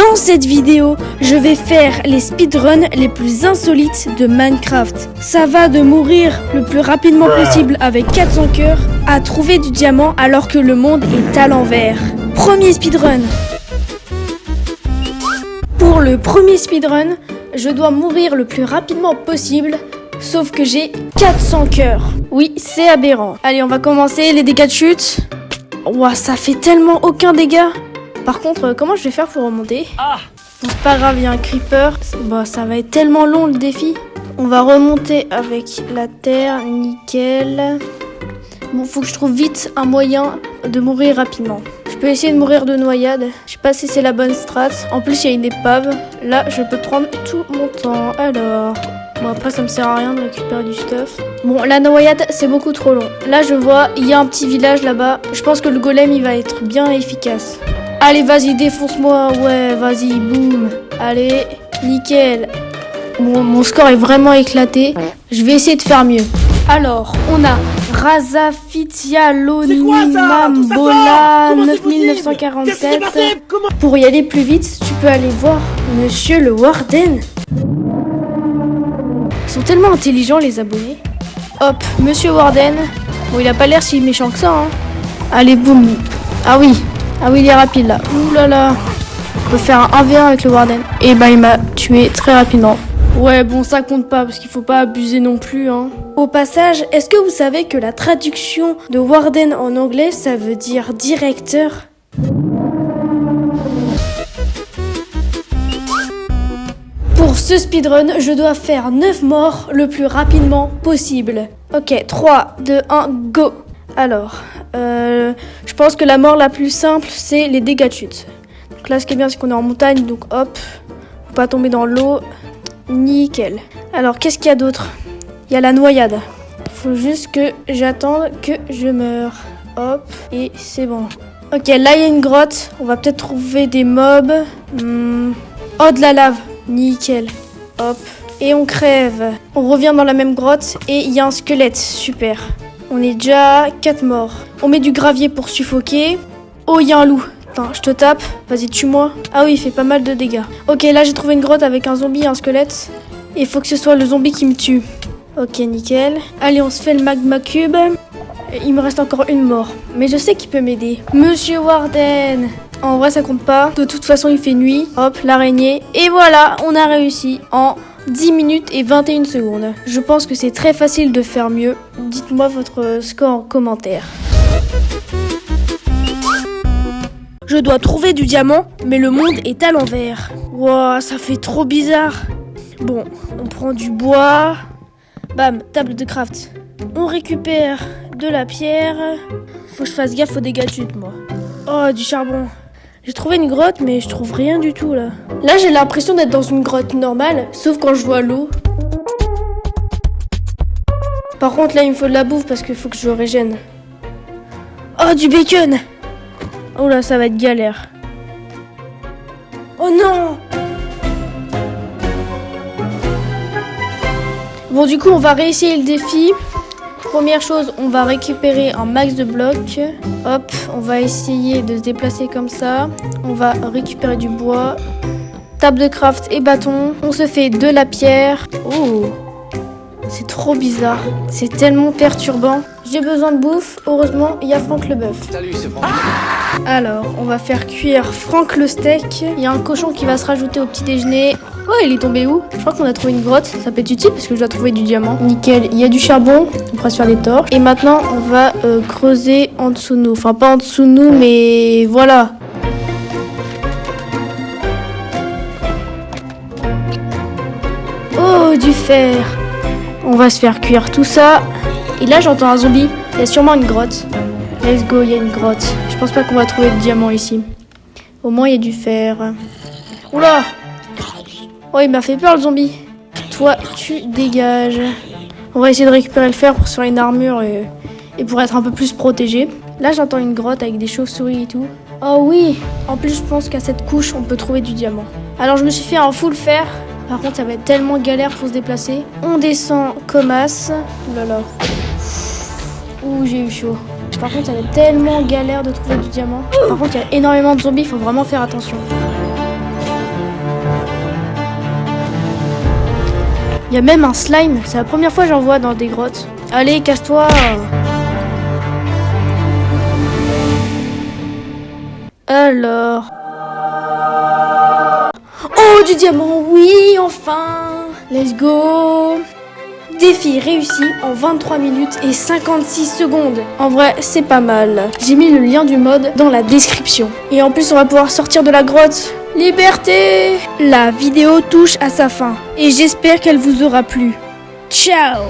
Dans cette vidéo, je vais faire les speedruns les plus insolites de Minecraft. Ça va de mourir le plus rapidement possible avec 400 cœurs à trouver du diamant alors que le monde est à l'envers. Premier speedrun. Pour le premier speedrun, je dois mourir le plus rapidement possible, sauf que j'ai 400 cœurs. Oui, c'est aberrant. Allez, on va commencer les dégâts de chute. Ouah, ça fait tellement aucun dégât. Par contre, comment je vais faire pour remonter? Bon, c'est pas grave, il y a un creeper. Bah, ça va être tellement long le défi. On va remonter avec la terre, nickel. Bon, faut que je trouve vite un moyen de mourir rapidement. Je peux essayer de mourir de noyade. Je sais pas si c'est la bonne strat. En plus, il y a une épave. Là, je peux prendre tout mon temps. Alors... Bon, après, ça me sert à rien de récupérer du stuff. Bon, la noyade, c'est beaucoup trop long. Là, je vois, il y a un petit village là-bas. Je pense que le golem, il va être bien efficace. Allez, vas-y, défonce-moi. Ouais, vas-y, boum. Allez, nickel. Bon, mon score est vraiment éclaté. Je vais essayer de faire mieux. Alors, on a Razafitialoni Mambola 9947. Pour y aller plus vite, tu peux aller voir Monsieur le Warden. Ils sont tellement intelligents, les abonnés. Hop, Monsieur Warden. Bon, il a pas l'air si méchant que ça, hein. Allez, boum. Ah oui, il est rapide, là. Ouh là là. On peut faire un 1v1 avec le Warden. Et bah, il m'a tué très rapidement. Ouais, bon, ça compte pas, parce qu'il faut pas abuser non plus, hein. Au passage, est-ce que vous savez que la traduction de Warden en anglais, ça veut dire directeur? Pour ce speedrun, je dois faire 9 morts le plus rapidement possible. Ok, 3, 2, 1, go. Alors, je pense que la mort la plus simple, c'est les dégâts de chute. Donc là, ce qui est bien, c'est qu'on est en montagne, donc hop, faut pas tomber dans l'eau. Nickel. Alors, qu'est-ce qu'il y a d'autre? Il y a la noyade. Faut juste que j'attende que je meure. Hop, et c'est bon. Ok, là, il y a une grotte. On va peut-être trouver des mobs. Oh, de la lave. Nickel. Hop. Et on crève. On revient dans la même grotte et il y a un squelette. Super. On est déjà 4 morts. On met du gravier pour suffoquer. Oh, il y a un loup. Attends, je te tape. Vas-y, tue-moi. Ah oui, il fait pas mal de dégâts. Ok, là, j'ai trouvé une grotte avec un zombie et un squelette. Et il faut que ce soit le zombie qui me tue. Ok, nickel. Allez, on se fait le magma cube. Il me reste encore une mort. Mais je sais qu'il peut m'aider. Monsieur Warden. En vrai, ça compte pas. De toute façon, il fait nuit. Hop, l'araignée. Et voilà, on a réussi en 10 minutes et 21 secondes. Je pense que c'est très facile de faire mieux. Dites-moi votre score en commentaire. Je dois trouver du diamant, mais le monde est à l'envers. Wouah, ça fait trop bizarre. Bon, on prend du bois. Bam, table de craft. On récupère de la pierre. Faut que je fasse gaffe aux dégâts de chute, moi. Oh, du charbon. J'ai trouvé une grotte, mais je trouve rien du tout, là. Là, j'ai l'impression d'être dans une grotte normale, sauf quand je vois l'eau. Par contre, là, il me faut de la bouffe parce qu'il faut que je régène. Oh, du bacon! Oh là, ça va être galère. Oh non! Bon, du coup, on va réessayer le défi. Première chose, on va récupérer un max de blocs. Hop, on va essayer de se déplacer comme ça. On va récupérer du bois. Table de craft et bâton. On se fait de la pierre. Oh, c'est trop bizarre. C'est tellement perturbant. J'ai besoin de bouffe. Heureusement, il y a Franck le bœuf. Salut, c'est Franck. Alors, on va faire cuire Franck le steak. Il y a un cochon qui va se rajouter au petit déjeuner. Oh, il est tombé où? Je crois qu'on a trouvé une grotte. Ça peut être utile parce que je dois trouver du diamant. Nickel, il y a du charbon. On pourra se faire des torches. Et maintenant, on va creuser en dessous de nous. Enfin, pas en dessous de nous, mais voilà. Oh, du fer. On va se faire cuire tout ça. Et là, j'entends un zombie. Il y a sûrement une grotte. Let's go, il y a une grotte. Je pense pas qu'on va trouver de diamant ici. Au moins, il y a du fer. Oula! Oh, il m'a fait peur, le zombie. Toi, tu dégages. On va essayer de récupérer le fer pour se faire une armure et pour être un peu plus protégé. Là, j'entends une grotte avec des chauves-souris et tout. Oh oui! En plus, je pense qu'à cette couche, on peut trouver du diamant. Alors, je me suis fait un full fer. Par contre, ça va être tellement galère pour se déplacer. On descend comme as. Oh là là. Ouh, j'ai eu chaud. Par contre, ça va être tellement galère de trouver du diamant. Par contre, il y a énormément de zombies, il faut vraiment faire attention. Il y a même un slime, c'est la première fois que j'en vois dans des grottes. Allez, casse-toi. Alors... Oh, du diamant, oui, enfin. Let's go. Défi réussi en 23 minutes et 56 secondes. En vrai, c'est pas mal. J'ai mis le lien du mode dans la description. Et en plus, on va pouvoir sortir de la grotte. Liberté! La vidéo touche à sa fin. Et j'espère qu'elle vous aura plu. Ciao!